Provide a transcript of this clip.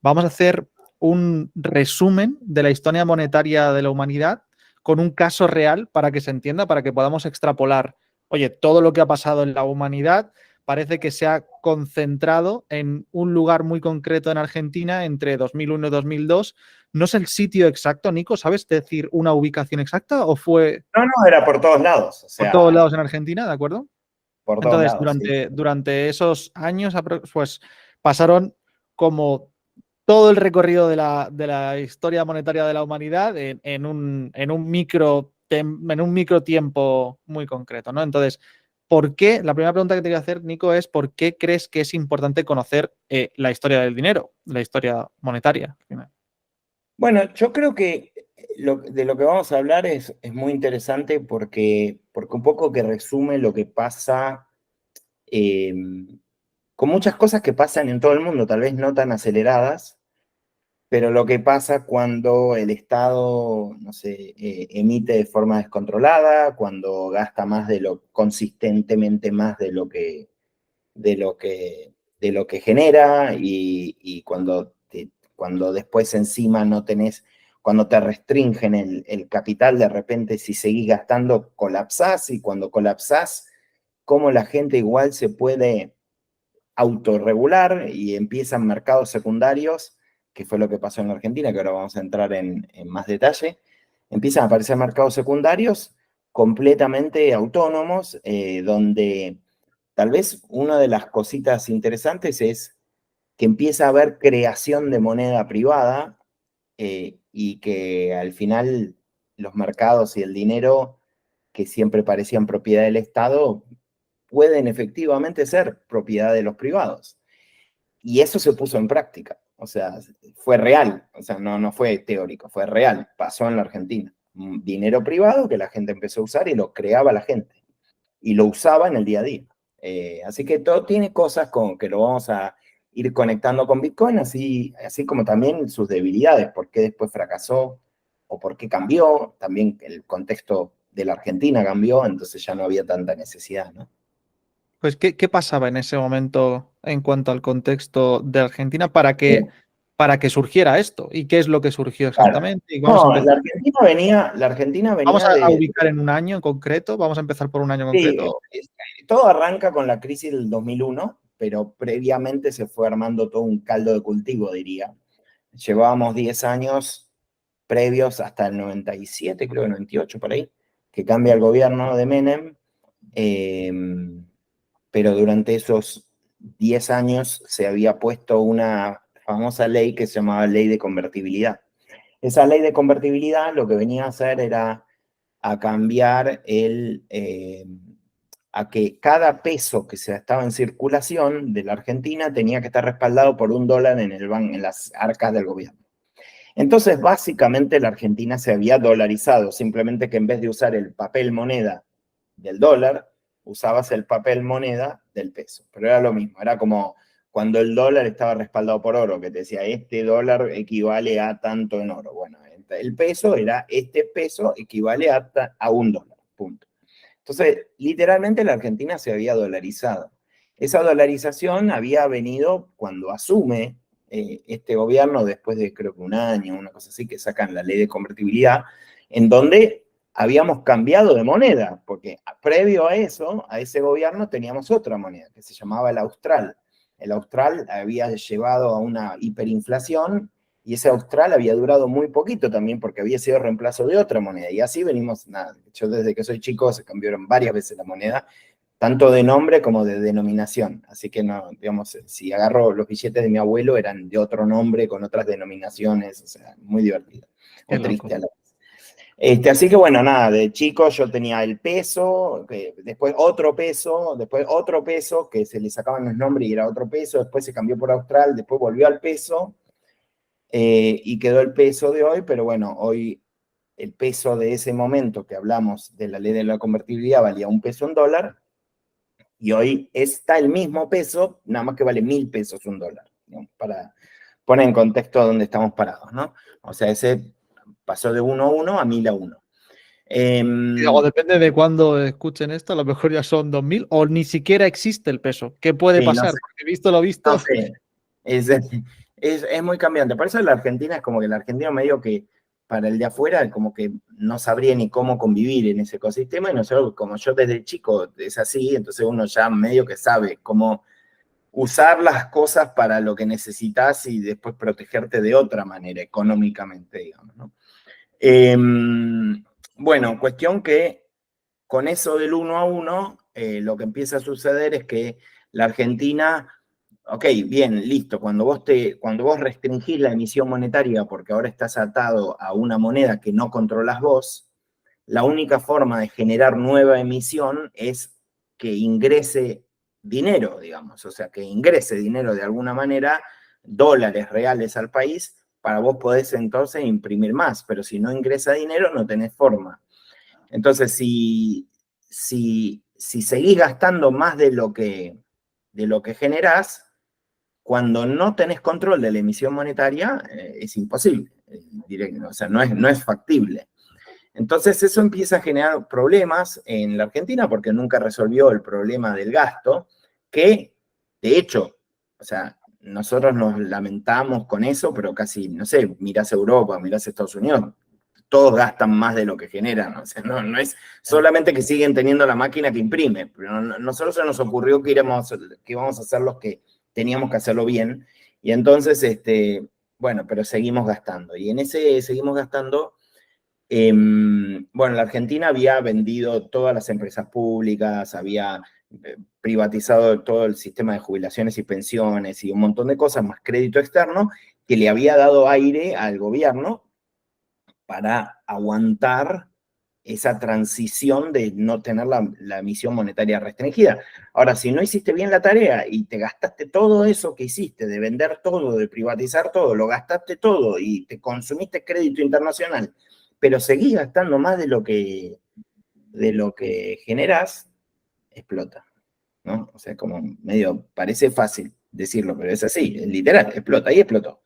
vamos a hacer un resumen de la historia monetaria de la humanidad con un caso real para que se entienda, para que podamos extrapolar, oye, todo lo que ha pasado en la humanidad parece que se ha concentrado en un lugar muy concreto en Argentina entre 2001 y 2002. No sé el sitio exacto, Nico, ¿sabes decir una ubicación exacta o fue No, era por todos lados, o por todos sea, lados en Argentina, ¿de acuerdo? por todos Entonces, lados, sí. durante esos años, pues pasaron como todo el recorrido de la historia monetaria de la humanidad en un micro tiempo muy concreto, ¿no? Entonces, ¿por qué? La primera pregunta que te voy a hacer, Nico, es ¿por qué crees que es importante conocer la historia del dinero, la historia monetaria? Bueno, yo creo que de lo que vamos a hablar es muy interesante porque un poco que resume lo que pasa eh, con muchas cosas que pasan en todo el mundo, tal vez no tan aceleradas, pero lo que pasa cuando el Estado, no sé, emite de forma descontrolada, cuando gasta más de lo, consistentemente más de lo que, de lo que genera y cuando después encima no tenés, cuando te restringen el capital, de repente si seguís gastando, colapsás y cuando colapsás, cómo la gente igual se puede autorregular y empiezan mercados secundarios, que fue lo que pasó en la Argentina, que ahora vamos a entrar en más detalle, empiezan a aparecer mercados secundarios completamente autónomos, donde tal vez una de las cositas interesantes es que empieza a haber creación de moneda privada y que al final los mercados y el dinero que siempre parecían propiedad del Estado pueden efectivamente ser propiedad de los privados. Y eso se puso en práctica, o sea, fue real, o sea, no fue teórico, fue real, pasó en la Argentina. Un dinero privado que la gente empezó a usar y lo creaba la gente y lo usaba en el día a día. Así que todo tiene cosas con que lo vamos a ir conectando con Bitcoin, así como también sus debilidades, por qué después fracasó o por qué cambió, también el contexto de la Argentina cambió, entonces ya no había tanta necesidad, ¿no? Pues, ¿qué pasaba en ese momento en cuanto al contexto de Argentina para que surgiera esto? ¿Y qué es lo que surgió Claro. exactamente? Y vamos a No, empezar. La Argentina Vamos venía a de, ubicar en un año en concreto. Vamos a empezar por un año sí, concreto. todo arranca con la crisis del 2001, pero previamente se fue armando todo un caldo de cultivo, diría. Llevábamos 10 años previos hasta el 97, creo que 98 por ahí, que cambia el gobierno de Menem, eh, pero durante esos 10 años se había puesto una famosa ley que se llamaba Ley de Convertibilidad. Esa ley de convertibilidad lo que venía a hacer era a cambiar a que cada peso que se estaba en circulación de la Argentina tenía que estar respaldado por $1 en las arcas del gobierno. Entonces, básicamente la Argentina se había dolarizado, simplemente que en vez de usar el papel moneda del dólar, usabas el papel moneda del peso. Pero era lo mismo, era como cuando el dólar estaba respaldado por oro, que te decía, este dólar equivale a tanto en oro. Bueno, el peso era, este peso equivale a $1, punto. Entonces, literalmente la Argentina se había dolarizado. Esa dolarización había venido cuando asume este gobierno, después de creo que un año, una cosa así, que sacan la ley de convertibilidad, en donde habíamos cambiado de moneda, porque previo a eso, a ese gobierno, teníamos otra moneda que se llamaba el Austral. El Austral había llevado a una hiperinflación y ese Austral había durado muy poquito también porque había sido reemplazo de otra moneda. Y así venimos, nada, yo desde que soy chico se cambiaron varias veces la moneda, tanto de nombre como de denominación. Así que no, digamos, si agarro los billetes de mi abuelo eran de otro nombre, con otras denominaciones, o sea, muy divertido. Qué O loco. triste a la vez. Así que bueno, nada, de chico yo tenía el peso, después otro peso, que se le sacaban los nombres y era otro peso, después se cambió por Austral, después volvió al peso, y quedó el peso de hoy, pero bueno, hoy el peso de ese momento que hablamos de la ley de la convertibilidad valía $1 y hoy está el mismo peso, nada más que vale 1.000 pesos $1, ¿no? Para poner en contexto dónde estamos parados, ¿no? O sea, ese pasó de 1 a 1 a 1.000 a 1. O depende de cuándo escuchen esto, a lo mejor ya son 2000 o ni siquiera existe el peso. ¿Qué puede Sí, no pasar? sé, Porque visto lo no visto, sé. Es, Es muy cambiante. Por eso la Argentina es como que el argentino medio que para el de afuera como que no sabría ni cómo convivir en ese ecosistema y nosotros, como yo desde chico es así, entonces uno ya medio que sabe cómo usar las cosas para lo que necesitas y después protegerte de otra manera, económicamente, digamos, ¿no? Bueno, cuestión que con eso del 1 a 1, lo que empieza a suceder es que la Argentina, ok, bien, listo, cuando vos restringís la emisión monetaria porque ahora estás atado a una moneda que no controlas vos, la única forma de generar nueva emisión es que ingrese dinero, digamos, o sea, que ingrese dinero de alguna manera, dólares reales al país, para vos podés entonces imprimir más, pero si no ingresa dinero no tenés forma. Entonces, si seguís gastando más de lo que generás, cuando no tenés control de la emisión monetaria, es imposible, directo, o sea, no es factible. Entonces eso empieza a generar problemas en la Argentina porque nunca resolvió el problema del gasto, que de hecho, o sea, nosotros nos lamentamos con eso, pero casi, no sé, mirás Europa, mirás Estados Unidos, todos gastan más de lo que generan, o sea, no es solamente que siguen teniendo la máquina que imprime, pero nosotros se nos ocurrió que íbamos a hacer los que teníamos que hacerlo bien, y entonces, bueno, pero seguimos gastando, y en ese seguimos gastando. Bueno, la Argentina había vendido todas las empresas públicas, había privatizado todo el sistema de jubilaciones y pensiones y un montón de cosas, más crédito externo, que le había dado aire al gobierno para aguantar esa transición de no tener la emisión monetaria restringida. Ahora, si no hiciste bien la tarea y te gastaste todo eso que hiciste, de vender todo, de privatizar todo, lo gastaste todo y te consumiste crédito internacional, pero seguís gastando más de lo que generás, explota, ¿no? O sea, como medio, parece fácil decirlo, pero es así, es literal, explota y explotó.